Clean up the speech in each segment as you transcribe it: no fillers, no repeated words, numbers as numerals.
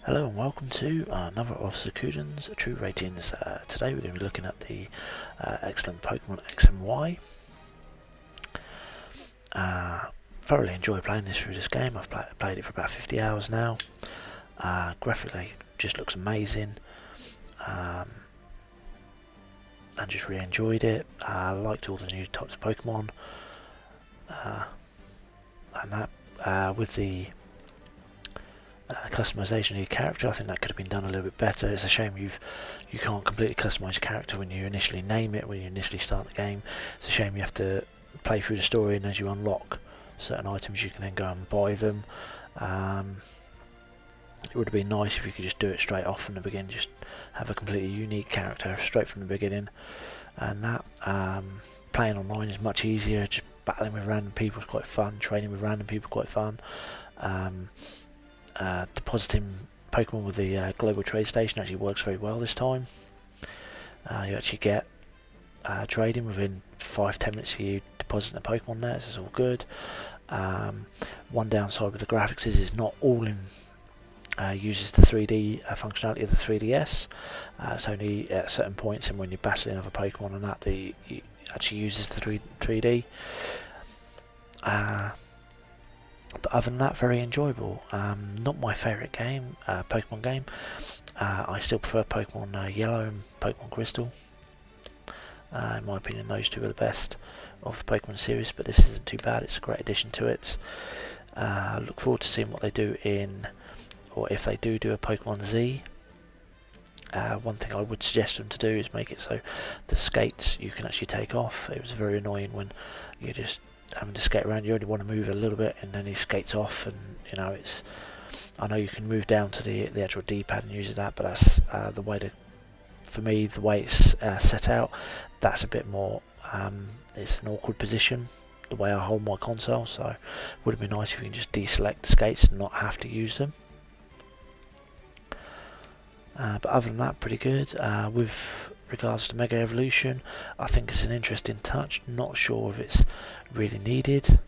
Hello and welcome to another of Suikoden's True Ratings. Today we're going to be looking at the excellent Pokemon X and Y. Thoroughly enjoy playing this game. I've played it for about 50 hours now. Graphically just looks amazing. And just really enjoyed it. I liked all the new types of Pokemon. And that with the customization of your character, I think that could have been done a little bit better. It's a shame you can't completely customize your character when you initially name it, when you initially start the game. It's a shame you have to play through the story, and as you unlock certain items you can then go and buy them. It would have been nice if you could just do it straight off from the beginning, just have a completely unique character straight from the beginning. And that playing online is much easier. Just battling with random people is quite fun, training with random people is quite fun. Depositing Pokemon with the global trade station actually works very well this time. You actually get trading within 5-10 minutes of you depositing a Pokemon there, so it's all good. One downside with the graphics is it's not all in uses the 3D functionality of the 3DS. It's only at certain points, and when you're battling other Pokemon and that, it actually uses the 3D. But other than that, very enjoyable. Not my favourite game, Pokemon game. I still prefer Pokemon Yellow and Pokemon Crystal. In my opinion, those two are the best of the Pokemon series, but this isn't too bad. It's a great addition to it. Look forward to seeing what they do in, or if they do a Pokemon Z. One thing I would suggest them to do is make it so the skates you can actually take off. It was very annoying when you just having to skate around. You only want to move a little bit and then he skates off, and I know you can move down to the actual D-pad and use that, but that's the way for me, the way it's set out, that's a bit more it's an awkward position the way I hold my console, so it would have been nice if you can just deselect the skates and not have to use them. But other than that, pretty good. With regards to Mega Evolution, I think it's an interesting touch. Not sure if it's really needed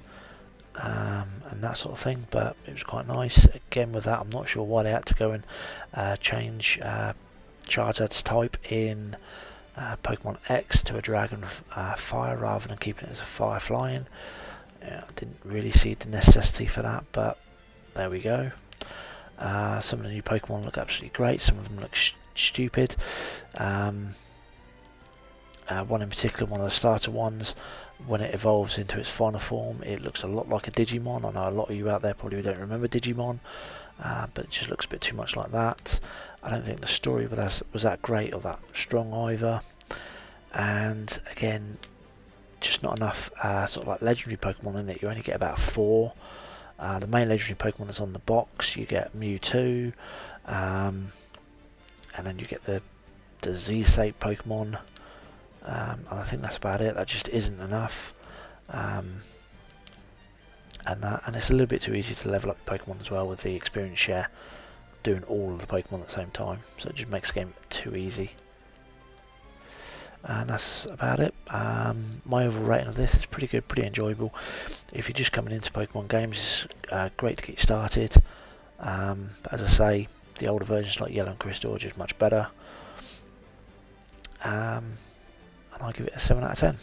and that sort of thing, but it was quite nice. Again, with that, I'm not sure why they had to go and change Charizard's type in Pokemon X to a Dragon Fire rather than keeping it as a Fire Flying. I didn't really see the necessity for that, but there we go. Some of the new Pokemon look absolutely great, some of them look stupid. One in particular, one of the starter ones, when it evolves into its final form, it looks a lot like a Digimon. I know a lot of you out there probably don't remember Digimon, but it just looks a bit too much like that. I don't think the story was that great or that strong either. And again, just not enough sort of like legendary Pokemon in it. You only get about 4. The main legendary Pokemon is on the box. You get Mewtwo, and then you get the Z-shaped Pokemon, and I think that's about it. That just isn't enough, and it's a little bit too easy to level up Pokemon as well with the experience share, doing all of the Pokemon at the same time. So it just makes the game too easy. And that's about it. My overall rating of this is pretty good, pretty enjoyable. If you're just coming into Pokemon games, it's great to get started. But as I say, the older versions like Yellow and Crystal are just much better. And I'll give it a 7 out of 10.